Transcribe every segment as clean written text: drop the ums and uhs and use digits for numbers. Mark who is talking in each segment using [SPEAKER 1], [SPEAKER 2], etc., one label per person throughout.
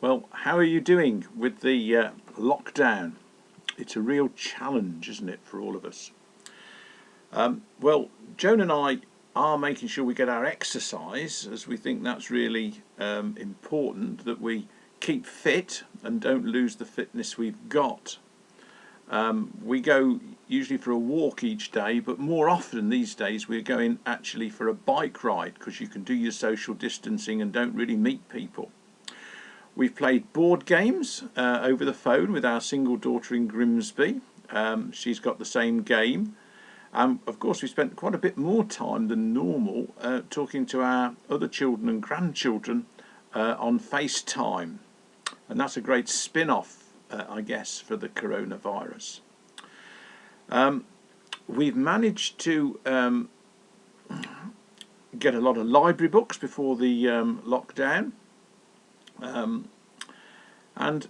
[SPEAKER 1] Well, how are you doing with the lockdown? It's a real challenge, isn't it, for all of us? Well, Joan and I are making sure we get our exercise, as we think that's really important, that we keep fit and don't lose the fitness we've got. We go usually for a walk each day, but more often these days we're going actually for a bike ride, because you can do your social distancing and don't really meet people. We've played board games over the phone with our single daughter in Grimsby. She's got the same game. Of course, we spent quite a bit more time than normal talking to our other children and grandchildren on FaceTime. And that's a great spin-off, I guess, for the coronavirus. We've managed to get a lot of library books before the lockdown. And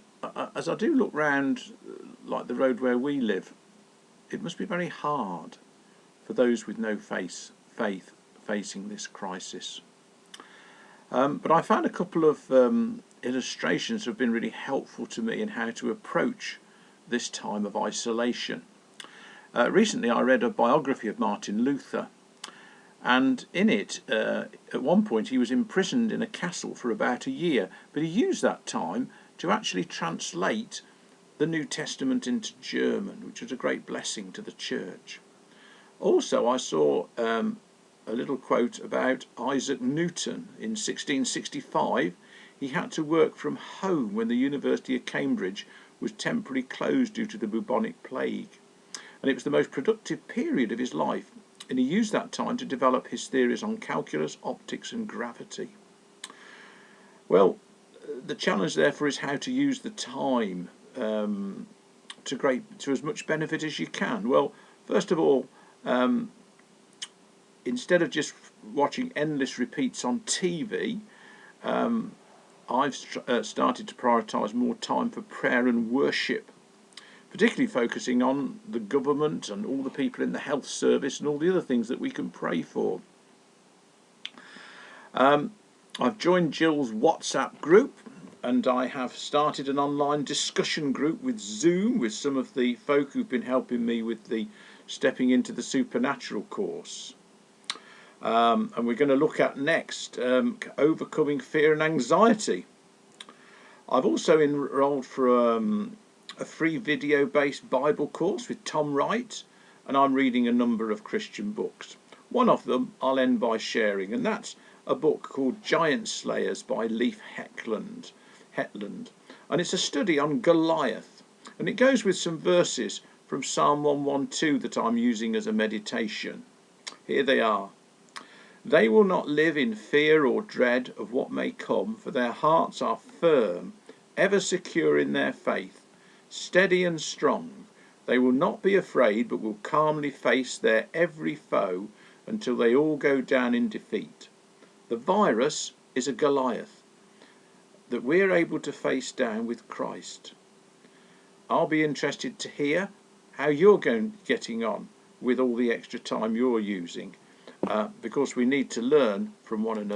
[SPEAKER 1] as I do look round, like the road where we live, it must be very hard for those with no faith facing this crisis. But I found a couple of illustrations that have been really helpful to me in how to approach this time of isolation. Recently I read a biography of Martin Luther, and in it, at one point he was imprisoned in a castle for about a year, but he used that time to actually translate the New Testament into German, which was a great blessing to the church. Also, I saw a little quote about Isaac Newton. In 1665, he had to work from home when the University of Cambridge was temporarily closed due to the bubonic plague. And it was the most productive period of his life, and he used that time to develop his theories on calculus, optics and gravity. Well, the challenge therefore is how to use the time to as much benefit as you can. Well, first of all, instead of just watching endless repeats on TV, I've started to prioritise more time for prayer and worship, particularly focusing on the government and all the people in the health service and all the other things that we can pray for. I've joined Jill's WhatsApp group, and I have started an online discussion group with Zoom with some of the folk who've been helping me with the Stepping into the Supernatural course. And we're going to look at next overcoming fear and anxiety. I've also enrolled for a free video-based Bible course with Tom Wright, and I'm reading a number of Christian books. One of them I'll end by sharing, and that's a book called Giant Slayers by Leif Hetland, and it's a study on Goliath, and it goes with some verses from Psalm 112 that I'm using as a meditation. Here they are. They will not live in fear or dread of what may come, for their hearts are firm, ever secure in their faith, steady and strong. They will not be afraid, but will calmly face their every foe until they all go down in defeat. The virus is a Goliath that we're able to face down with Christ. I'll be interested to hear how you're getting on with all the extra time you're using, because we need to learn from one another.